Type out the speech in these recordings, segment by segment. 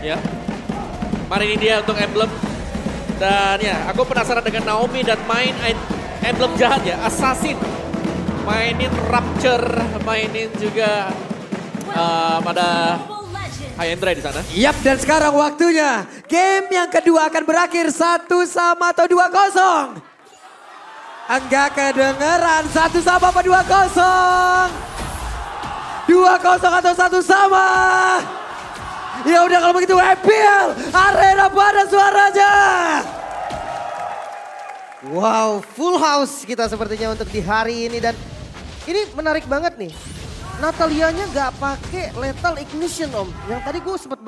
Ya. Mari ini dia untuk emblem. Dan ya, aku penasaran dengan Naomi dan main emblem jahat ya, Assassin. Mainin Rapture, mainin juga pada Hyendra di sana. Yap, dan sekarang waktunya game yang kedua akan berakhir 1-1 atau 2-0. Enggak kedengeran 1-1 apa 2-0? 2-0 atau 1-1? Ya udah kalau begitu EPL Arena pada suaranya. Wow, full house kita sepertinya untuk di hari ini dan ini menarik banget nih. Natalianya nggak pakai lethal ignition om. Yang tadi gue sempat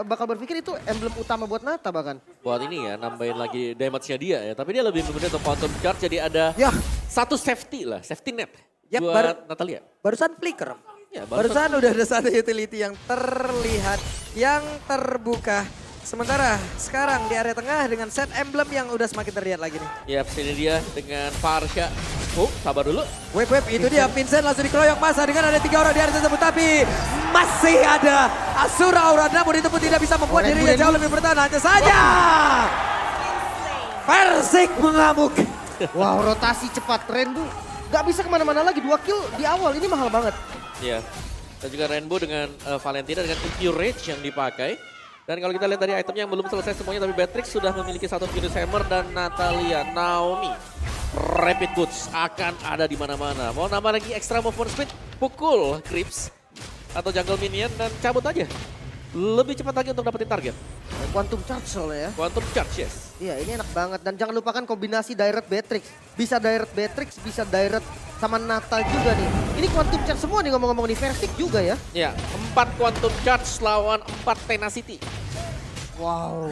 bakal berpikir itu emblem utama buat Nata bahkan. Buat ini ya, nambahin lagi damage-nya dia ya. Tapi dia lebih memilih untuk quantum charge, jadi ada Ya. satu safety lah, safety net Yap, buat Natalia. Barusan flicker. Ya, Barusan udah ada satu utility yang terlihat, yang terbuka. Sementara sekarang di area tengah dengan set emblem yang udah semakin terlihat lagi nih. Ya, sini dia dengan Farsha. Oh, sabar dulu. Web itu dia Vincent langsung dikeroyok masa dengan ada 3 orang di area tersebut. Tapi masih ada Asura Aura, namun itu pun tidak bisa membuat dirinya jauh lebih bertahan. Hanya saja Persik mengamuk. Wow, rotasi cepat Rainbow. Gak bisa kemana-mana lagi, 2 kill di awal ini mahal banget. Ya, dan juga Rainbow dengan Valentina dengan Impure Rage yang dipakai. Dan kalau kita lihat dari itemnya yang belum selesai semuanya, tapi Beatrix sudah memiliki satu Furious Hammer dan Natalia, Naomi. Rapid Boots akan ada di mana-mana. Mau nambah lagi extra movement speed, pukul Creeps atau jungle minion dan cabut aja. Lebih cepat lagi untuk dapetin target. Quantum charge soalnya ya. Quantum Charge, yes. Iya ini enak banget dan jangan lupakan kombinasi direct Beatrix. Bisa direct Beatrix, bisa direct sama Nata juga nih. Ini quantum charge semua nih ngomong-ngomong di Versik juga ya. Ya, 4 Quantum Charge lawan 4 Tenacity. Wow.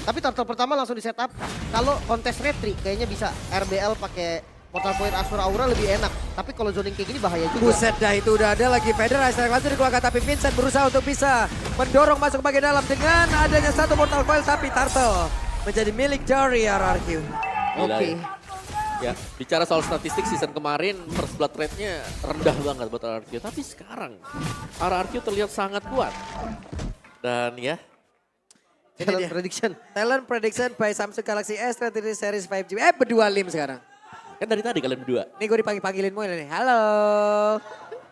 Tapi turtle pertama langsung di setup. Kalau kontes retri kayaknya bisa RBL pakai Portal Point Asura Aura lebih enak. Tapi kalau zoning kayak gini bahaya juga. Buset dah, itu udah ada lagi Federer langsung dikeluarkan, tapi Vincent berusaha untuk bisa mendorong masuk ke bagian dalam dengan adanya satu Mortal Coil, tapi Turtle menjadi milik dari RRQ. Gila Oke. Ya, bicara soal statistik season kemarin, first blood rate-nya rendah banget buat RRQ. Tapi sekarang, RRQ terlihat sangat kuat. Dan ya, Talent dia. prediction. Talent prediction by Samsung Galaxy S23 Series 5G. Berdua lim sekarang. kan dari tadi kalian berdua. Nih gue dipanggil-panggilin mulu nih. Halo.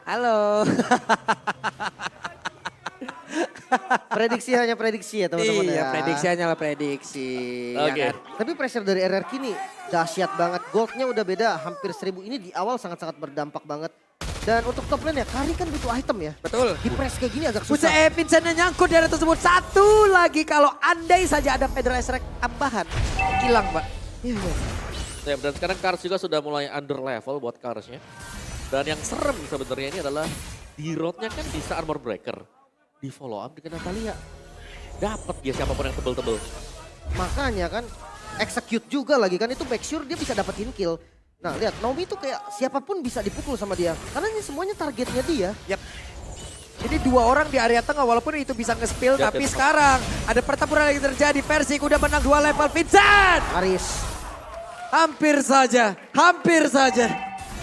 Halo. Prediksi hanya prediksi ya teman-teman Iya, ya. prediksi hanyalah prediksi. Oke. Ya kan? Tapi pressure dari RRQ nih dahsyat banget. Goldnya udah beda hampir 1000. Ini di awal sangat-sangat berdampak banget. Dan untuk top lane ya, Kari kan butuh item ya. Betul. Di press kayak gini agak Buset, susah. Vincent nyangkut di area tersebut. Satu lagi kalau andai saja ada Federer Strike tambahan. Hilang, Pak. Iya, iya. Ya, dan sekarang Kars juga sudah mulai under level buat Karsnya. Dan yang serem sebenarnya ini adalah di roadnya kan bisa armor breaker. Di follow up dengan Natalia. Dapat dia siapapun yang tebel-tebel. Makanya kan execute juga lagi kan itu make sure dia bisa dapetin kill. Nah lihat Naomi itu kayak siapapun bisa dipukul sama dia. Karena ini semuanya targetnya dia. Yap. Jadi dua orang di area tengah walaupun itu bisa nge-spill. Ya, Tapi ya. sekarang ada pertempuran yang terjadi. Persik udah menang 2 level. Vincent! Aris. Hampir saja. Hampir saja.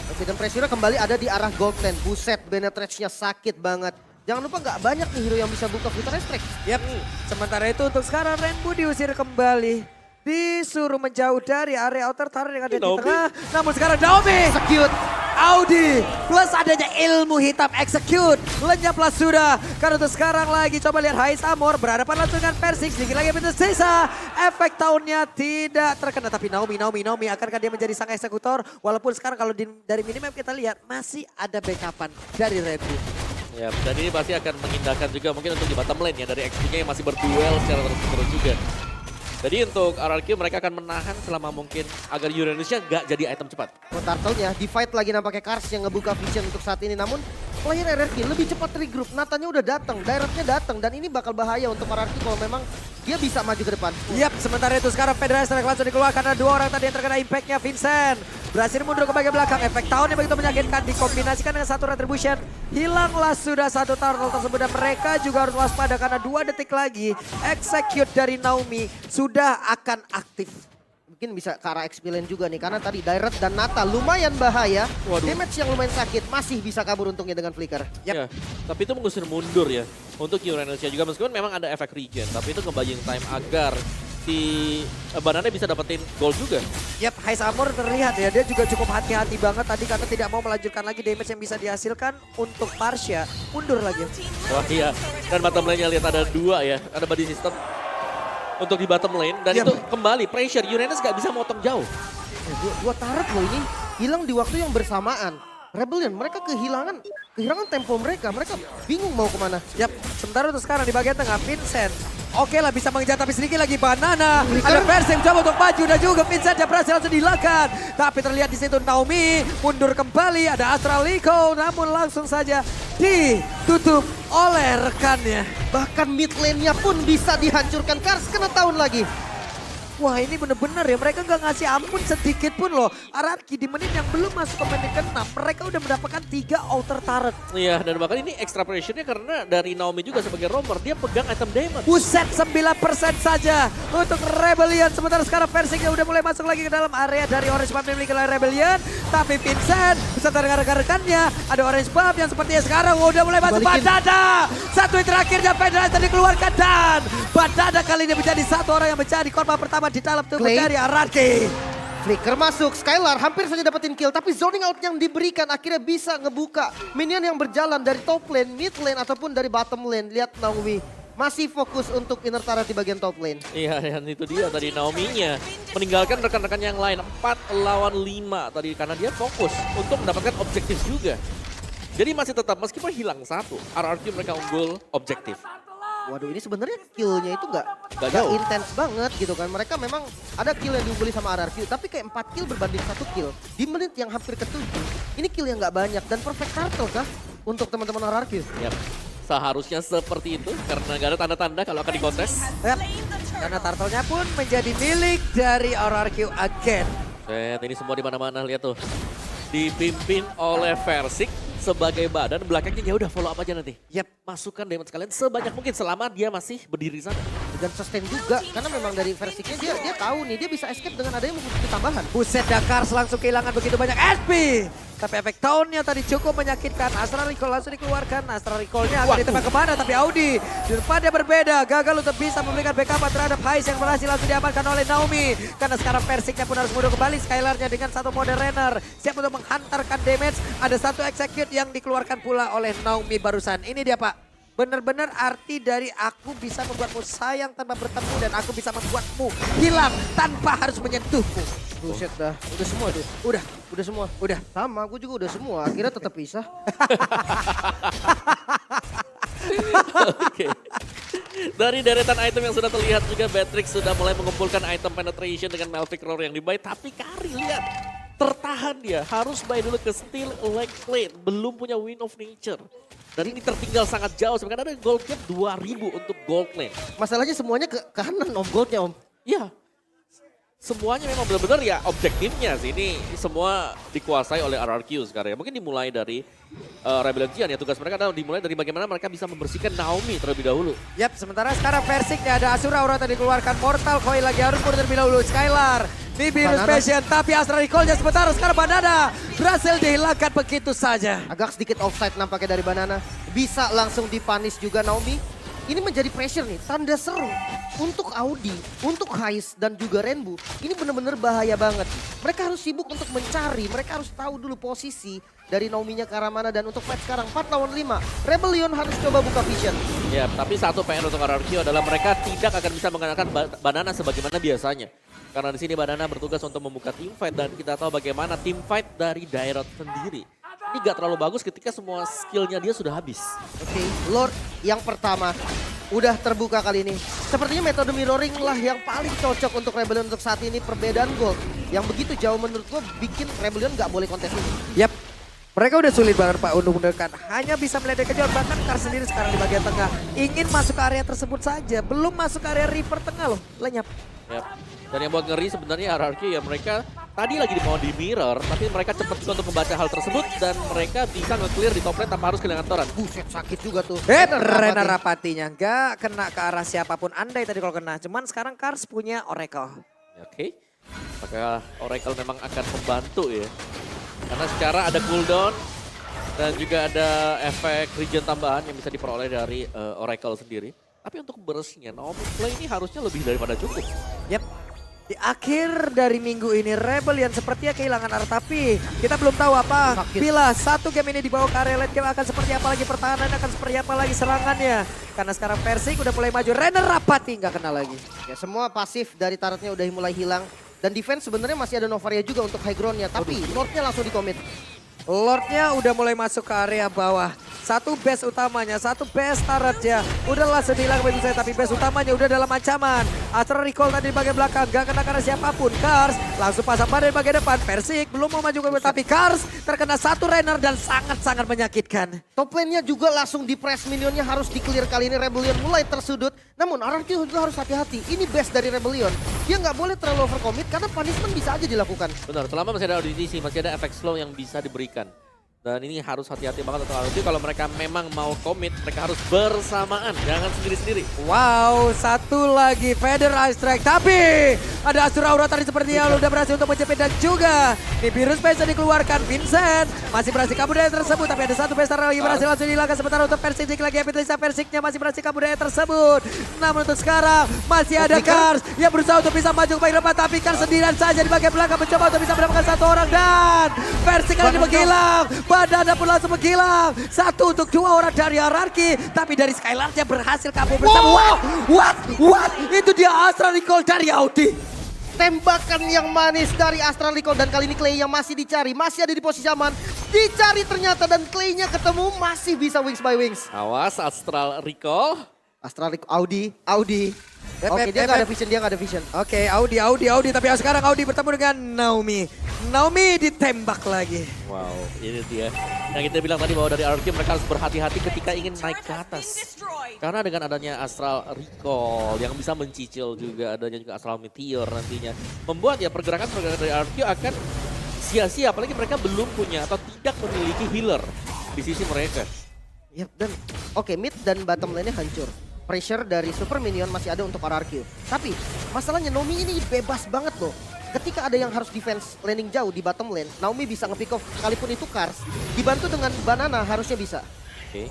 Oke dan pressure kembali ada di arah gold lane. Buset penetrate-nya sakit banget. Jangan lupa nggak banyak nih hero yang bisa buka Future Strike. Yap. Sementara itu untuk sekarang Rainbow diusir kembali. Disuruh menjauh dari area outer turret yang ada di Naomi. tengah. Namun sekarang Naomi. Execute. Audi plus adanya ilmu hitam execute. Lenyaplah sudah. Karena untuk sekarang lagi coba lihat Hais Amor berhadapan langsung dengan Persik. Sedikit lagi pintu sisa. Efek tahunnya tidak terkena. Tapi Naomi akankah dia menjadi sang eksekutor. Walaupun sekarang kalau dari minimap kita lihat masih ada backupan dari Red Bull. Ya, dan ini pasti akan mengindahkan juga mungkin untuk di bottom lane ya dari XP-nya yang masih berduel secara terus-menerus juga. Jadi untuk RRQ mereka akan menahan selama mungkin agar Uranusnya nggak jadi item cepat. Buat turtle-nya di fight lagi nampaknya Kars yang ngebuka vision untuk saat ini. Namun player RRQ lebih cepat regroup. Natanya udah datang, directnya datang. Dan ini bakal bahaya untuk RRQ kalau memang dia bisa maju ke depan. Yap, sementara itu sekarang Federer Strike langsung dikeluarkan karena dua orang tadi yang terkena impact-nya. Vincent berhasil mundur ke bagian belakang. Efek tahun yang begitu menyakitkan dikombinasikan dengan satu retribution. Hilanglah sudah satu turtle tersebut dan mereka juga harus waspada karena 2 detik lagi execute dari Naomi sudah akan aktif. mungkin bisa ke arah XP lane juga nih. Karena tadi Direct dan Nata lumayan bahaya. Waduh. Damage yang lumayan sakit, masih bisa kabur untungnya dengan Flicker. Ya, tapi itu mengusir mundur ya untuk Uranusnya juga meskipun memang ada efek regen, tapi itu nge-buying time agar si Banana bisa dapetin gold juga. Yap, Hais Amor terlihat ya, dia juga cukup hati-hati banget tadi karena tidak mau melanjutkan lagi damage yang bisa dihasilkan untuk Parsha. Mundur lagi. Wah iya, dan bottom lane-nya lihat ada 2 ya, ada body system untuk di bottom lane. Dan Yap. itu kembali pressure, Uranus gak bisa motong jauh. Dua turret loh ini, hilang di waktu yang bersamaan. Rebellion, mereka kehilangan tempo mereka bingung mau kemana. Yap, sementara untuk sekarang di bagian tengah, Vincent. Oke lah bisa mengejar tapi sedikit lagi Banana. Flicker. Ada Persing coba untuk maju dan juga Vincent yang berhasil langsung dilakukan. Tapi terlihat di situ Naomi mundur kembali. Ada Astraliko namun langsung saja ditutup oleh rekannya. Bahkan mid lane-nya pun bisa dihancurkan. Kars kena tahun lagi. Wah ini bener-bener ya, mereka nggak ngasih ampun sedikit pun loh. Ararki di menit yang belum masuk ke menit ke-6, mereka udah mendapatkan 3 outer turret. Iya, dan bahkan ini extra pressure-nya karena dari Naomi juga sebagai roamer, dia pegang item damage. Buset 9% saja untuk Rebellion. Sementara sekarang Persingnya udah mulai masuk lagi ke dalam area dari Orange Buff yang dimiliki oleh Rebellion. Tapi Vincent beserta dengan rekan-rekannya, ada Orange Buff yang sepertinya sekarang udah mulai masuk. Balikin. Badada, satu hit terakhirnya Federation dikeluarkan dan Badada kali ini menjadi satu orang yang menjadi korban pertama di dalam tubuh Clay. dari Ararki. Flicker masuk, Skylar hampir saja dapetin kill. Tapi zoning out yang diberikan akhirnya bisa ngebuka minion yang berjalan dari top lane, mid lane, ataupun dari bottom lane. Lihat Naomi masih fokus untuk inner turret di bagian top lane. Iya, dan itu dia tadi Naomi-nya meninggalkan rekan-rekan yang lain 4 lawan 5 tadi karena dia fokus untuk mendapatkan objektif juga. Jadi masih tetap meskipun hilang 1, RRQ mereka unggul objektif. Waduh ini sebenarnya killnya itu Nggak gak jauh. intens banget gitu kan. Mereka memang ada kill yang diungguli sama RRQ. Tapi kayak 4 kill berbanding 1 kill. Di menit yang hampir ke-7. Ini kill yang gak banyak. Dan perfect turtle kah untuk teman-teman RRQ? Yap. Seharusnya seperti itu karena gak ada tanda-tanda kalau akan dikontes. Yap. Karena turtle-nya pun menjadi milik dari RRQ again. Ini semua di mana-mana lihat tuh. Dipimpin oleh Versik sebagai badan, belakangnya ya udah follow up aja nanti. Yap. Masukkan damage kalian sebanyak mungkin selama dia masih berdiri sana. Dan sustain juga. Karena memang dari versiknya dia tahu nih. Dia bisa escape dengan adanya musuh tambahan. Buset Dakar langsung kehilangan begitu banyak SP. Tapi efek tahunnya tadi cukup menyakitkan. Astra Recall langsung dikeluarkan. Astra Recall-nya akan ditembak kemana. Tapi Audi di depannya berbeda. Gagal untuk bisa memberikan backup terhadap Hais yang berhasil langsung diamankan oleh Naomi. Karena sekarang Persiknya pun harus mundur kembali. Skylar-nya dengan satu mode runner. Siap untuk menghantarkan damage. Ada satu execute yang dikeluarkan pula oleh Naomi barusan. Ini dia Pak. Benar-benar arti dari aku bisa membuatmu sayang tanpa bertemu dan aku bisa membuatmu hilang tanpa harus menyentuhmu. Buset dah. Udah semua tuh. Udah semua. Udah. Sama aku juga udah semua. Akhirnya tetap pisah. Oke. Dari deretan item yang sudah terlihat juga Beatrix sudah mulai mengumpulkan item penetration dengan Malphite Roar yang dibuy. Tapi Kari lihat, tertahan dia. Harus buy dulu ke Steel Leg Plate. Belum punya Wind of Nature. Dan ini tertinggal sangat jauh. Sebenarnya ada gold cap 2000 untuk gold lane. Masalahnya semuanya ke kanan om goldnya om. Ya, semuanya memang benar-benar ya objektifnya sih. Ini semua dikuasai oleh RRQ sekarang ya. Mungkin dimulai dari Rebellion Gian ya. Tugas mereka adalah dimulai dari bagaimana mereka bisa membersihkan Naomi terlebih dahulu. Yap, sementara sekarang Persiknya ada Asura Aura tadi dikeluarkan. Mortal Coil lagi harus mundur terlebih dahulu. Skylar, Nibiru's Banana. Passion, tapi Astra Recall-nya sebentar. Sekarang Banana berhasil dihilangkan begitu saja. Agak sedikit offside nampaknya dari Banana. Bisa langsung dipanis juga Naomi. Ini menjadi pressure nih, tanda seru untuk Audi, untuk Hais dan juga Rainbow. Ini benar-benar bahaya banget. Mereka harus sibuk untuk mencari, mereka harus tahu dulu posisi dari Naomi-nya ke arah mana. Dan untuk fight sekarang 4 lawan 5, Rebellion harus coba buka vision. Ya, tapi satu PR untuk RRQ adalah mereka tidak akan bisa menggunakan Banana sebagaimana biasanya. Karena di sini Banana bertugas untuk membuka team fight dan kita tahu bagaimana team fight dari Dairot sendiri. Ini gak terlalu bagus ketika semua skillnya dia sudah habis. Oke, Lord yang pertama udah terbuka kali ini. Sepertinya metode mirroring lah yang paling cocok untuk Rebellion untuk saat ini. Perbedaan gold yang begitu jauh menurut gue bikin Rebellion gak boleh kontes ini. Yap, mereka udah sulit banget Pak untuk mendekat. Hanya bisa meledek kejar, bahkan Kar sendiri sekarang di bagian tengah. Ingin masuk ke area tersebut saja, belum masuk ke area river tengah loh, lenyap. Yap. Dan yang buat ngeri sebenarnya RRQ ya mereka tadi lagi mau di mirror, tapi mereka cepat juga untuk membaca hal tersebut dan mereka bisa nge-clear di top lane tanpa harus kehilangan toran. Buset sakit juga tuh. Rena Rapatinya nggak kena ke arah siapapun andai tadi kalau kena. Cuman sekarang Kars punya Oracle. Oke. Apakah Oracle memang akan membantu ya? Karena secara ada cooldown dan juga ada efek regen tambahan yang bisa diperoleh dari Oracle sendiri. Tapi untuk burstnya Naomi play ini harusnya lebih daripada cukup. Yap. Di akhir dari minggu ini Rebellion sepertinya kehilangan arah, tapi kita belum tahu apa Sakit. bila satu game ini dibawa ke area late game akan seperti apa lagi pertahanan, akan seperti apa lagi serangannya. Karena sekarang Persik udah mulai maju, Renner Rapati nggak kena lagi. Ya semua pasif dari turretnya udah mulai hilang. Dan defense sebenarnya masih ada Novaria juga untuk high groundnya. Tapi Lordnya langsung dikomit. Lordnya udah mulai masuk ke area bawah. Satu base utamanya, satu base turretnya. Udahlah sedih begitu saya, tapi base utamanya udah dalam ancaman. Astral Recall tadi di bagian belakang, gak kena karena siapapun. Kars langsung pasang pada di bagian depan. Persik belum mau maju ke depan, tapi Kars terkena satu Renner dan sangat-sangat menyakitkan. Top lane-nya juga langsung di press, minionnya harus di-clear kali ini. Rebellion mulai tersudut. Namun RRQ juga harus hati-hati. Ini best dari Rebellion. Dia nggak boleh terlalu overcommit karena punishment bisa aja dilakukan. Benar, selama masih ada audisi, masih ada efek slow yang bisa diberikan. Dan ini harus hati-hati banget untuk RRQ. Kalau mereka memang mau komit, mereka harus bersamaan, jangan sendiri-sendiri. Wow, satu lagi Feather Ice Strike, tapi ada Asura Aura tadi sepertinya udah berhasil untuk menjepit dan juga di virus bisa dikeluarkan. Vincent masih berhasil kabur dari tersebut, tapi ada satu besar lagi berhasil langsung dihilangkan. Sementara untuk Persik lagi Epitlisa, Persiknya masih berhasil kabur dari tersebut. Namun untuk sekarang masih ada Kars yang berusaha untuk bisa maju ke bagian depan, tapi Kars sendirian saja di bagian belakang mencoba untuk bisa mendapatkan satu orang dan Persik kali ini menghilang. Badana pun langsung menghilang. Satu untuk dua orang dari hierarki, tapi dari Skylarnya berhasil kabur bersama. What? Itu dia Astral Recall dari Audi. Tembakan yang manis dari Astral Recall dan kali ini Clay yang masih dicari. Masih ada di posisi aman. Dicari ternyata dan Clay-nya ketemu masih bisa wings by wings. Awas Astral Recall. Astral Recall, Audi. Oke, dia nggak ada vision, Oke, Audi. Tapi sekarang Audi bertemu dengan Naomi. Naomi ditembak lagi. Wow, ini dia. Yang kita bilang tadi bahwa dari RRQ mereka harus berhati-hati ketika ingin naik ke atas. Karena dengan adanya Astral Recall yang bisa mencicil juga, adanya juga Astral Meteor nantinya. Membuat ya pergerakan dari RRQ akan sia-sia, apalagi mereka belum punya atau tidak memiliki healer di sisi mereka. Yap, dan oke, mid dan bottom lane-nya hancur. Pressure dari super minion masih ada untuk RRQ. Tapi masalahnya Naomi ini bebas banget loh. Ketika ada yang harus defense laning jauh di bottom lane, Naomi bisa nge-pick off sekalipun itu Kars. Dibantu dengan banana harusnya bisa. Oke.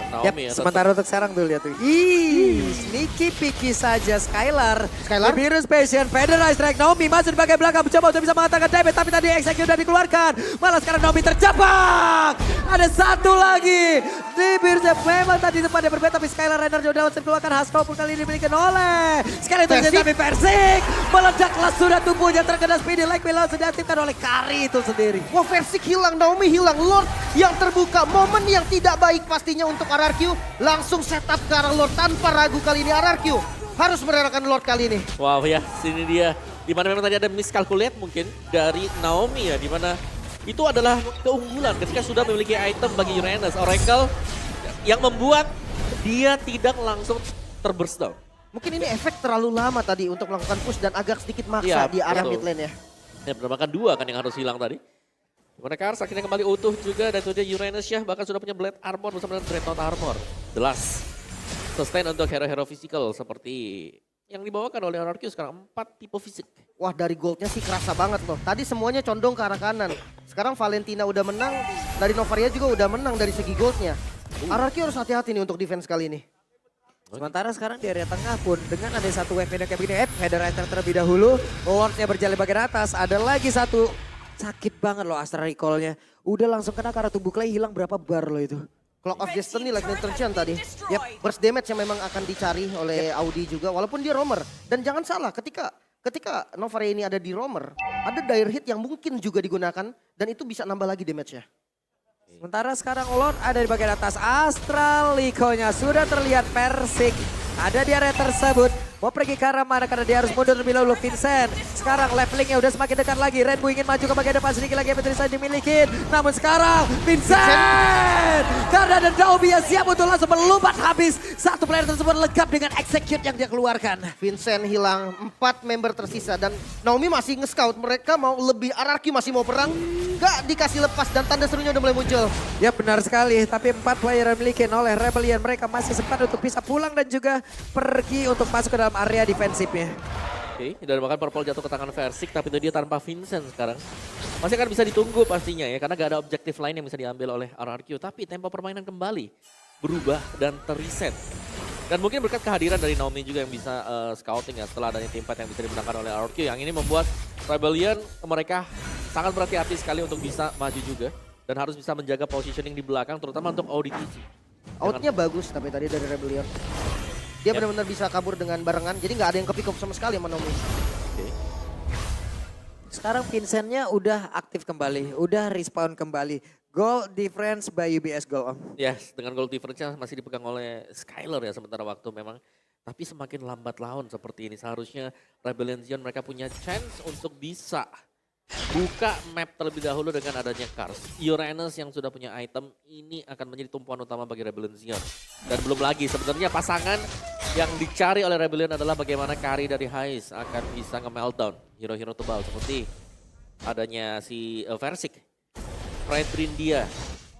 Yap, sementara untuk sekarang tuh lihat tuh. Sneaky picky saja Skylar. Virus Passion, Feather Ice Strike. Naomi masuk di bagian belakang mencoba untuk bisa mengatakan damage, tapi tadi execute sudah dikeluarkan. Malah sekarang Naomi terjebak. Ada satu lagi. Di Virus memang tadi depannya berbeda, tapi Skylar Renner sudah langsung keluarkan. Haskell pun kali ini dimiliki oleh sekali itu tapi Persik meledaklah sudah tubuhnya terkena speedy like langsung diaktifkan oleh Kari itu sendiri. Wah, Persik hilang, Naomi hilang. Lord yang terbuka, momen yang tidak baik pastinya untuk RRQ. Langsung setup ke arah Lord tanpa ragu kali ini RRQ. Harus merelakan Lord kali ini. Wow ya, sini dia. Dimana memang tadi ada miscalculate mungkin dari Naomi ya. Dimana itu adalah keunggulan ketika sudah memiliki item bagi Uranus. Oracle yang membuat dia tidak langsung terburst down. Mungkin ini efek terlalu lama tadi untuk melakukan push dan agak sedikit maksa Ya, di arah betul. mid lane ya. Ya bahkan dua kan yang harus hilang tadi. Dimana Kars akhirnya kembali utuh juga dan itu dia Uranus ya. Bahkan sudah punya Blade Armor bersama dengan Dreadnought Armor. Jelas. Sustain untuk hero-hero physical seperti yang dibawakan oleh RRQ sekarang 4 tipe fisik. Wah, dari goldnya sih kerasa banget loh. Tadi semuanya condong ke arah kanan. Sekarang Valentina udah menang, dari Novaria juga udah menang dari segi goldnya. RRQ harus hati-hati nih untuk defense kali ini. Sementara sekarang di area tengah pun dengan ada satu wave kayak begini, Header Rider terlebih dahulu, Lordnya berjalan bagian atas, ada lagi satu, sakit banget loh Astral Recall-nya. Udah langsung kena ke arah tubuh Clay, hilang berapa bar loh itu. Clock of Destiny like Detergent tadi. Yap, burst damage yang memang akan dicari oleh Audi juga, walaupun dia roamer. Dan jangan salah, ketika Novaria ini ada di roamer, ada dire hit yang mungkin juga digunakan, dan itu bisa nambah lagi damage-nya. Sementara sekarang Lord ada di bagian atas, Astral Recall-nya sudah terlihat Persik. Ada di area tersebut, mau pergi ke arah mana karena dia harus mundur lebih dahulu. Vincent sekarang levelingnya udah semakin dekat lagi. Rainbow ingin maju ke bagian depan, sedikit lagi Petrisa dimiliki. Namun sekarang Vincent karena ada Daobi yang siap untuk langsung melompat habis. Satu player tersebut legap dengan execute yang dia keluarkan. Vincent hilang, 4 member tersisa dan Naomi masih nge-scout. Mereka mau lebih, RRQ masih mau perang. Gak dikasih lepas dan tanda serunya udah mulai muncul. Ya benar sekali, tapi 4 player yang dimiliki oleh Rebellion. Mereka masih sempat untuk bisa pulang dan juga pergi untuk masuk ke dalam area defensifnya. Oke, dan bahkan Purple jatuh ke tangan Versik, tapi itu dia tanpa Vincent sekarang. Masih akan bisa ditunggu pastinya ya, karena gak ada objektif lain yang bisa diambil oleh RRQ. Tapi tempo permainan kembali berubah dan terreset. Dan mungkin berkat kehadiran dari Naomi juga yang bisa scouting ya, setelah adanya teamfight yang bisa dimenangkan oleh RRQ. Yang ini membuat Rebellion mereka sangat berhati-hati sekali untuk bisa maju juga. Dan harus bisa menjaga positioning di belakang, terutama untuk ODTG. Outnya bagus tapi tadi dari Rebellion. Dia benar-benar bisa kabur dengan barengan, jadi nggak ada yang kepick up sama sekali sama Naomi. Oke. Sekarang Vincentnya udah aktif kembali, udah respawn kembali. Goal difference by UBS Goal, Om. Yes, dengan goal difference-nya masih dipegang oleh Skylar ya sementara waktu memang. Tapi semakin lambat laun seperti ini, seharusnya Rebellion Zion mereka punya chance untuk bisa buka map terlebih dahulu dengan adanya Cars. Uranus yang sudah punya item ini akan menjadi tumpuan utama bagi Rebellion Zion. Dan belum lagi sebenarnya pasangan yang dicari oleh Rebellion adalah bagaimana carry dari Hais akan bisa nge-meltdown hero-hero tebal seperti adanya si Versik, Fredrin dia,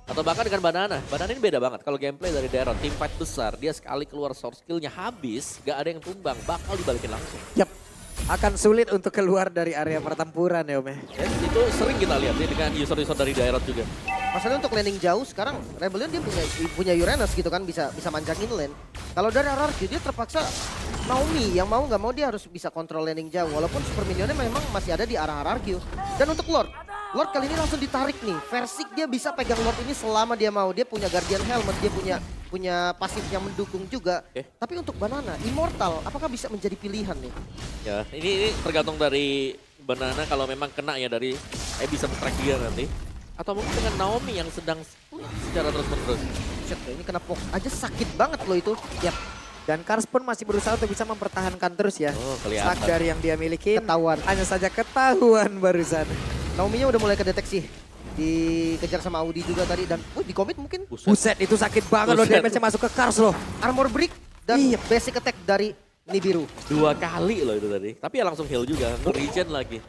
atau bahkan dengan Banana. Banana ini beda banget kalau gameplay dari Daron, team fight besar, dia sekali keluar source skillnya habis, gak ada yang tumbang, bakal dibalikin langsung. Yap, akan sulit untuk keluar dari area pertempuran ya Om. Ya, itu sering kita lihat ya dengan user-user dari Daron juga. Masalahnya untuk landing jauh sekarang Rebellion dia punya Uranus gitu kan, bisa manjangin lane. Kalau dari RRQ dia terpaksa Naomi yang mau nggak mau dia harus bisa kontrol landing jauh, walaupun super minionnya memang masih ada di arah RRQ. Dan untuk Lord kali ini langsung ditarik nih. Versik dia bisa pegang Lord ini selama dia mau. Dia punya Guardian Helmet, dia punya pasif yang mendukung juga. Tapi untuk Banana, Immortal apakah bisa menjadi pilihan nih? Ya, ini tergantung dari Banana kalau memang kena ya dari bisa track dia nanti. Atau mungkin dengan Naomi yang sedang split secara terus-menerus. Shit, ini kena poke aja sakit banget loh itu. Yap. Dan Cars pun masih berusaha untuk bisa mempertahankan terus ya. Oh, kelihatan. Stack dari yang dia miliki. Ketahuan. Hanya saja ketahuan barusan. Naomi-nya udah mulai kedeteksi. Dikejar sama Audi juga tadi dan di commit mungkin. Buset, itu sakit banget loh, Buset. damage-nya masuk ke Cars loh. Armor break dan basic attack dari Nibiru. 2 kali loh itu tadi. Tapi ya langsung heal juga, regen lagi.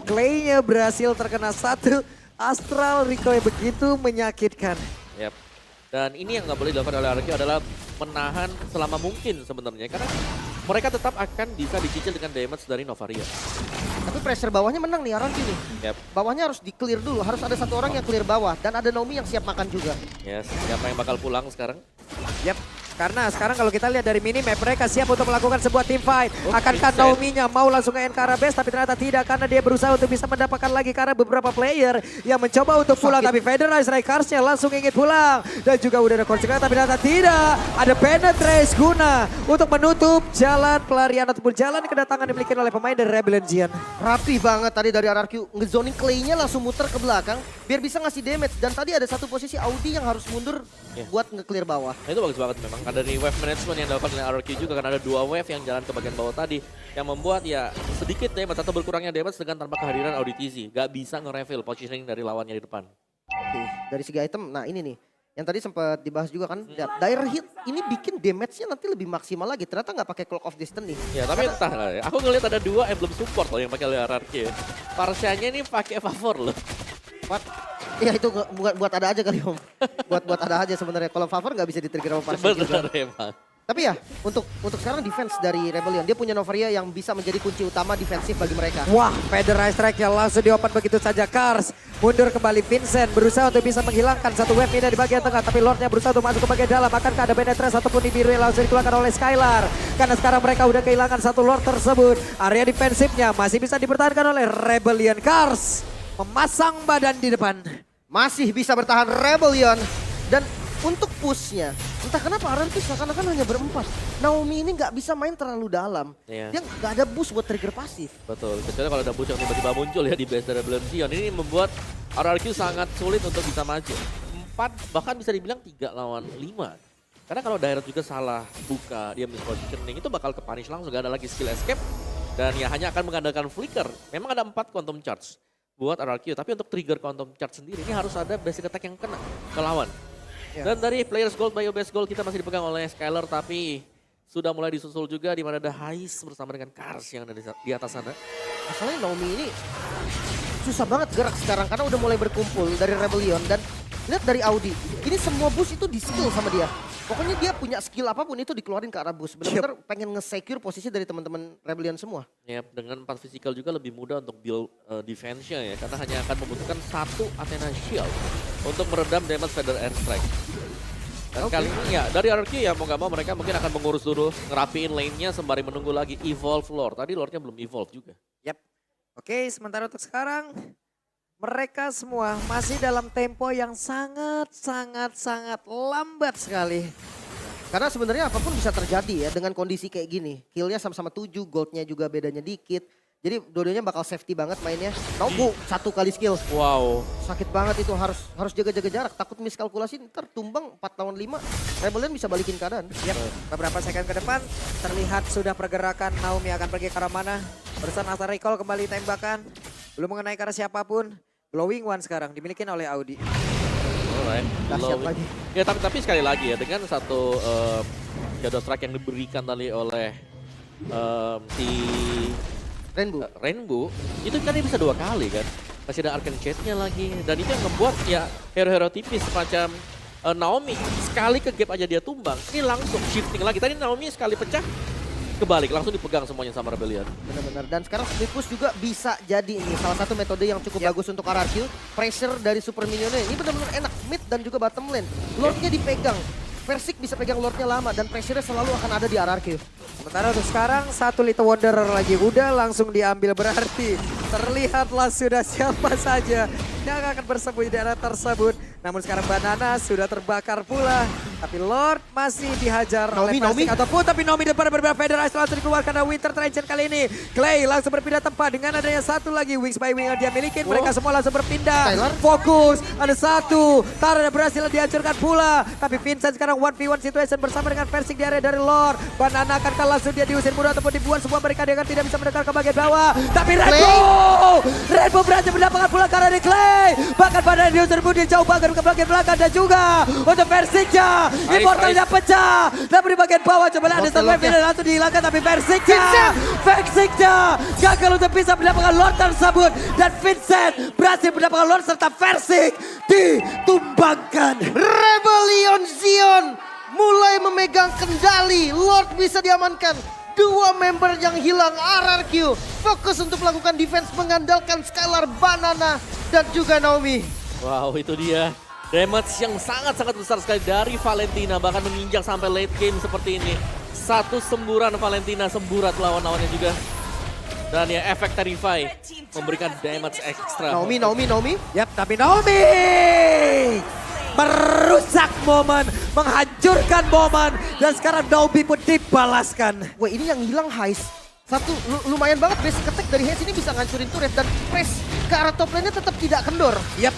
Clay-nya berhasil terkena satu. Astral recoil begitu menyakitkan. Yap. Dan ini yang nggak boleh dilakukan oleh RRQ adalah menahan selama mungkin sebenarnya. Karena mereka tetap akan bisa dicicil dengan damage dari Novaria. Tapi pressure bawahnya menang nih RRQ nih. Yap. Bawahnya harus di-clear dulu, harus ada satu orang yang clear bawah. Dan ada Naomi yang siap makan juga. Yes, siapa yang bakal pulang sekarang? Yap, karena sekarang kalau kita lihat dari minimap mereka siap untuk melakukan sebuah team fight. Akankah Vincent. Naomi-nya mau langsung nge-end ke arah base tapi ternyata tidak karena dia berusaha untuk bisa mendapatkan lagi karena beberapa player yang mencoba untuk pulang tapi Federalize Raikars-nya langsung ingin pulang dan juga udah ada konsekuensi tapi ternyata tidak. Ada penetrace guna untuk menutup jalan pelarian ataupun jalan kedatangan dimiliki oleh pemain dari Rebellion Zion. Rapi banget tadi dari RRQ. Ngezoning Clay-nya langsung muter ke belakang biar bisa ngasih damage. Dan tadi ada satu posisi Audi yang harus mundur buat nge-clear bawah. Nah, itu bagus banget memang. Ada di wave management yang dilakukan oleh RRQ juga karena ada 2 wave yang jalan ke bagian bawah tadi. Yang membuat ya sedikit damage atau berkurangnya damage dengan tanpa kehadiran ODTZ. Gak bisa nge-reveal positioning dari lawannya di depan. Oke, dari segi item, nah ini nih. Yang tadi sempat dibahas juga kan, Dire Hit ini bikin damage-nya nanti lebih maksimal lagi. Ternyata nggak pakai Clock of Destiny. Ya tapi entah lah ya. Aku ngeliat ada 2 emblem support loh yang pakai oleh RRQ. Parsianya ini pakai favor loh. What? Ya itu buat ada aja kali Om. buat ada aja sebenarnya. Kalau favor nggak bisa di-trigger sama Parsi juga. Bener emang. Tapi ya untuk sekarang defense dari Rebellion. Dia punya Novaria yang bisa menjadi kunci utama defensif bagi mereka. Wah, Federalize Strike-nya langsung diopen begitu saja. Cars mundur kembali, Vincent berusaha untuk bisa menghilangkan satu wave ini di bagian tengah. Tapi Lordnya berusaha untuk masuk ke bagian dalam. Akankah ada penetrasi ataupun Nibiru yang langsung dikeluarkan oleh Skylar. Karena sekarang mereka udah kehilangan satu Lord tersebut. Area defensifnya masih bisa dipertahankan oleh Rebellion. Cars memasang badan di depan. Masih bisa bertahan Rebellion. Dan untuk pushnya, entah kenapa RRQ seakan-akan hanya berempat. Naomi ini nggak bisa main terlalu dalam. Iya. Dia nggak ada boost buat trigger pasif. Betul, kecuali kalau ada boost yang tiba-tiba muncul ya di base dari Rebellion Zion. Ini membuat RRQ sangat sulit untuk bisa maju. 4, bahkan bisa dibilang 3 lawan 5. Karena kalau Direct juga salah buka, dia mispositioning, itu bakal ke-punish langsung. Gak ada lagi skill escape. Dan ya hanya akan mengandalkan flicker. Memang ada 4 quantum charge buat RRQ. Tapi untuk trigger quantum charge sendiri, ini harus ada basic attack yang kena ke lawan. Dan dari Players Gold, Bio Best Gold kita masih dipegang oleh Skylar. Tapi sudah mulai disusul juga di mana ada Hais bersama dengan Cars yang ada di atas sana. Masalahnya Naomi ini susah banget gerak sekarang karena udah mulai berkumpul dari Rebellion. Dan lihat dari Audi, ini semua boost itu di skill sama dia. Pokoknya dia punya skill apapun itu dikeluarin ke arah boost. Benar-benar pengen nge-secure posisi dari teman-teman Rebellion semua. Ya, dengan 4 physical juga lebih mudah untuk build defense-nya ya. Karena hanya akan membutuhkan 1 Athena Shield untuk meredam damage Feather Airstrike. Dan kali ini ya dari RRQ ya mau gak mau mereka mungkin akan mengurus dulu, ngerapiin lane-nya sembari menunggu lagi evolve Lord. Tadi Lord-nya belum evolve juga. Yap. Oke, sementara untuk sekarang mereka semua masih dalam tempo yang sangat lambat sekali. Karena sebenarnya apapun bisa terjadi ya dengan kondisi kayak gini. Killnya sama-sama 7, goldnya juga bedanya dikit. Jadi dua-duanya bakal safety banget mainnya. Tahu 1 kali skill. Wow. Sakit banget itu, harus jaga-jaga jarak. Takut miskalkulasi ntar tumbang 4 lawan 5. Rebellion bisa balikin keadaan. Yap, beberapa second ke depan terlihat sudah pergerakan Naomi akan pergi ke arah mana. Barusan Asar Recall kembali tembakan. Belum mengenai ke arah siapapun. Glowing One sekarang dimiliki oleh Audi. Alright. Dahsyat lagi. Ya tapi sekali lagi ya dengan satu shadow strike yang diberikan tadi oleh si Rainbow itu kan dia bisa 2 kali kan. Masih ada Arcane Chase-nya lagi dan itu yang membuat ya hero-hero tipis semacam Naomi sekali ke gap aja dia tumbang. Ini langsung shifting lagi. Tadi Naomi sekali pecah kebalik langsung dipegang semuanya sama Rebellion. Benar-benar. Dan sekarang split push juga bisa jadi ini salah satu metode yang cukup bagus untuk RRQ. Pressure dari super minionnya ini benar-benar enak mid dan juga bottom lane. Lordnya dipegang. Versik bisa pegang Lordnya lama dan pressure-nya selalu akan ada di RRQ. Sementara untuk sekarang 1 Little Wanderer lagi udah langsung diambil, berarti terlihatlah sudah siapa saja yang akan bersembunyi di daerah tersebut. Namun sekarang Banana sudah terbakar pula. Tapi Lord masih dihajar oleh Versik ataupun tapi Naomi depan berbeda Federasi langsung dikeluarkan dari Winter Trencher kali ini. Clay langsung berpindah tempat dengan adanya 1 lagi Wings by Wing yang dia miliki. Mereka semua langsung berpindah. Fokus, ada 1. Tara berhasil dihancurkan pula. Tapi Vincent sekarang 1v1 situation bersama dengan Versik di area dari Lord. Banana akan langsung dia diusir mudah ataupun dibuat sebuah barikade yang tidak bisa mendekat ke bagian bawah. Tapi Rainbow berhasil mendapatkan pula karena di Clay. Bahkan Banana diusir mudah jauh banget ke bagian belakang dan juga untuk Versiknya. Immortalnya pecah. Tapi di bagian bawah coba ada survive langsung dihilangkan tapi Versiknya gagal untuk bisa mendapatkan Lord tersebut. Dan Vincent berhasil mendapatkan Lord serta Versik ditumbangkan. Rebellion Zion mulai memegang kendali. Lord bisa diamankan. 2 member yang hilang RRQ. Fokus untuk melakukan defense mengandalkan Skylar, Banana, dan juga Naomi. Wow itu dia. Damage yang sangat-sangat besar sekali dari Valentina. Bahkan menginjak sampai late game seperti ini. 1 semburan Valentina semburat lawan-lawannya juga. Dan ya efek Terrify memberikan damage ekstra. Naomi. Yap, tapi Naomi merusak momen, menghancurkan momen. Dan sekarang Naomi pun dibalaskan. Wah ini yang hilang Heist. Satu lumayan banget basic attack dari Heist ini bisa ngancurin turret dan press ke arah top lane-nya tetap tidak kendor. Yap.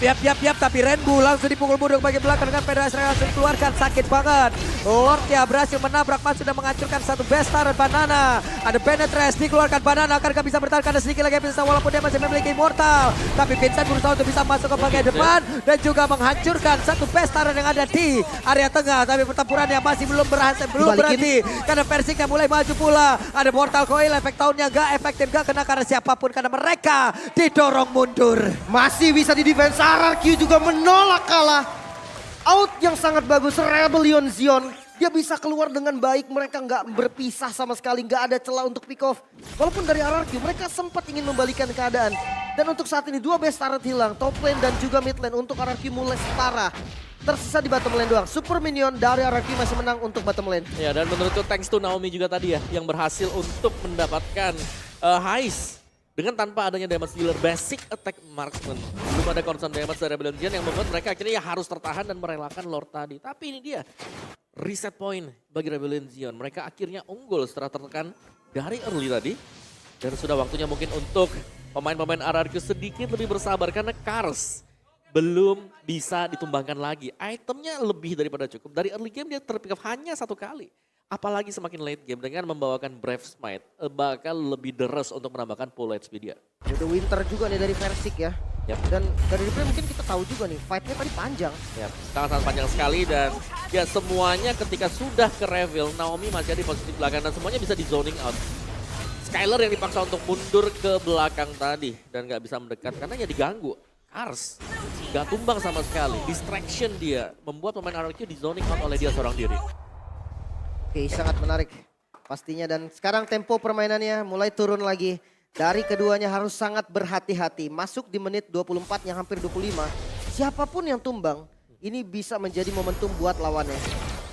Tapi Rainbow langsung dipukul mundur bagian belakang dengan Federasi langsung keluarkan. Sakit banget. Lordnya berhasil menabrak Mas sudah menghancurkan 1 Bestar dan Banana. Ada Penetrate dikeluarkan Banana. Akankah bisa bertahan karena sedikit lagi bisa walaupun dia masih memiliki Immortal. Tapi Vincent berusaha untuk bisa masuk ke bagian depan. Dan juga menghancurkan 1 Bestar yang ada di area tengah. Tapi pertempuran yang masih belum berhenti. Karena Versiknya mulai maju pula. Ada Mortal Coil. Efek tahunnya gak efektif, gak kena karena siapapun. Karena mereka didorong mundur. Masih bisa di defense. RRQ juga menolak kalah. Out yang sangat bagus Rebellion Zion. Dia bisa keluar dengan baik. Mereka nggak berpisah sama sekali. Nggak ada celah untuk pick off. Walaupun dari RRQ mereka sempat ingin membalikan keadaan. Dan untuk saat ini 2 best turret hilang. Top lane dan juga mid lane untuk RRQ mulai setara. Tersisa di bottom lane doang. Super minion dari RRQ masih menang untuk bottom lane. Ya dan menurutku thanks to Naomi juga tadi ya. Yang berhasil untuk mendapatkan Heist. Dengan tanpa adanya damage dealer basic attack marksman. Belum ada concern damage dari Rebellion Zion yang membuat mereka akhirnya ya harus tertahan dan merelakan Lord tadi. Tapi ini dia reset point bagi Rebellion Zion. Mereka akhirnya unggul setelah tertekan dari early tadi. Dan sudah waktunya mungkin untuk pemain-pemain RRQ sedikit lebih bersabar karena Kars belum bisa ditumbangkan lagi. Itemnya lebih daripada cukup. Dari early game dia terpick up hanya 1 kali. Apalagi semakin late game dengan membawakan Brave Smite bakal lebih deres untuk menambahkan full HP dia. Ada Winter juga nih dari Versik ya. Yep. Dan dari replay mungkin kita tahu juga nih fight-nya tadi panjang. Yep. Sangat-sangat panjang sekali dan ya semuanya ketika sudah ke reveal Naomi masih ada di posisi belakang dan semuanya bisa di zoning out. Skylar yang dipaksa untuk mundur ke belakang tadi dan gak bisa mendekat karena ya diganggu. Ars gak tumbang sama sekali. Distraction dia membuat pemain RRQ di zoning out oleh dia seorang diri. Oke, sangat menarik pastinya. Dan sekarang tempo permainannya mulai turun lagi. Dari keduanya harus sangat berhati-hati. Masuk di menit 24 yang hampir 25. Siapapun yang tumbang, ini bisa menjadi momentum buat lawannya.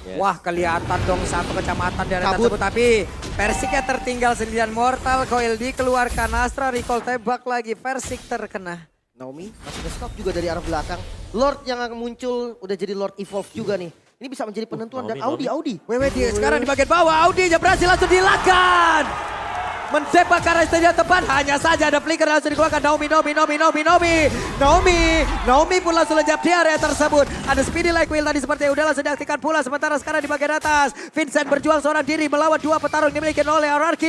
Yes. Wah, kelihatan dong satu kecamatan di area Kabut. tersebut. Tapi Persiknya tertinggal sendirian. Mortal Coil dikeluarkan. Astra recall tembak lagi. Persik terkena. Naomi masih nge-stop juga dari arah belakang. Lord yang akan muncul udah jadi Lord Evolve juga nih. Ini bisa menjadi penentuan. Dan Audi. Wewe dia sekarang di bagian bawah. Audi aja berhasil langsung dilakukan. Mendepak ke arah stadion tepat. Hanya saja ada flicker langsung dikeluarkan. Naomi pun langsung lenyap di area tersebut. Ada speedy like wheel tadi seperti udah langsung diaktifkan pula. Sementara sekarang di bagian atas. Vincent berjuang seorang diri melawan dua petarung yang dimiliki oleh RRQ.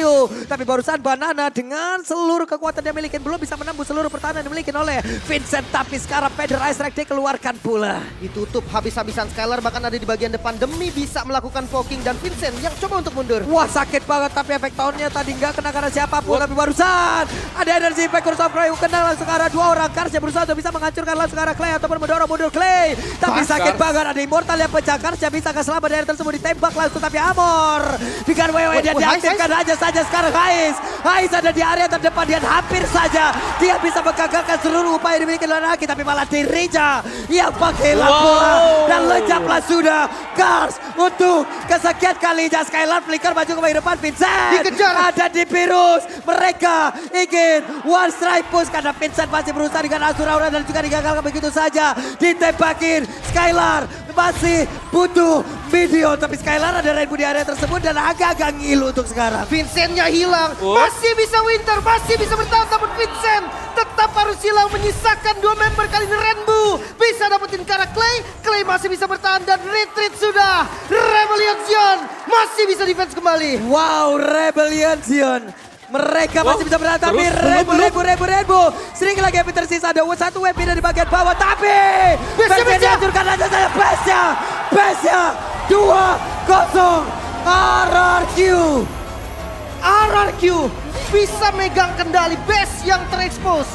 Tapi barusan Banana dengan seluruh kekuatan yang dimiliki belum bisa menembus seluruh pertahanan yang dimiliki oleh Vincent. Tapi sekarang Feder Ice Strike dikeluarkan pula. Ditutup habis-habisan. Skylar bahkan ada di bagian depan demi bisa melakukan poking. Dan Vincent yang coba untuk mundur. Wah, sakit banget tapi efek tahunnya tadi nggak kena karena siapapun. Tapi barusan ada energi impact Curse of Cry kena langsung ke arah dua orang. Karsnya berusaha untuk bisa menghancurkan langsung ke arah Clay ataupun mendorong mundur Clay. Tapi sakit banget, ada Immortal yang pecah. Karsnya bisa ke selamat dari tersebut ditembak langsung. Tapi Amor dengan WWE dia diaktifkan aja saja sekarang. Hais ada di area terdepan dan hampir saja dia bisa menggagalkan seluruh upaya yang dimiliki oleh Naki. Tapi malah dirinya yang pakai bola dan lenyaplah sudah Kars untuk kesekian kalinya. Skylar flicker maju ke bagian depan. Vincent dikejar, ada di virus. Mereka ingin one strike push karena Vincent masih berusaha dengan Asura Aura dan juga digagalkan begitu saja. Ditembakin Skylar masih butuh video. Tapi Skylar ada rainbow di area tersebut dan agak-agak ngilu untuk sekarang. Vincentnya hilang. Masih bisa Winter, masih bisa bertahan. Namun Vincent tetap harus hilang. Menyisakan dua member kali ini Rainbow. Bisa dapetin ke arah Clay. Clay masih bisa bertahan dan retreat sudah. Rebellion Zion masih bisa defense kembali. Wow, Rebellion Zion. Mereka masih bisa bertahan tapi Rainbow. Sering lagi yang tersisa ada satu web pindah di bagian bawah. Tapi Base dihancurkan aja saya Base-nya 2-0 RRQ bisa megang kendali base yang terekspos.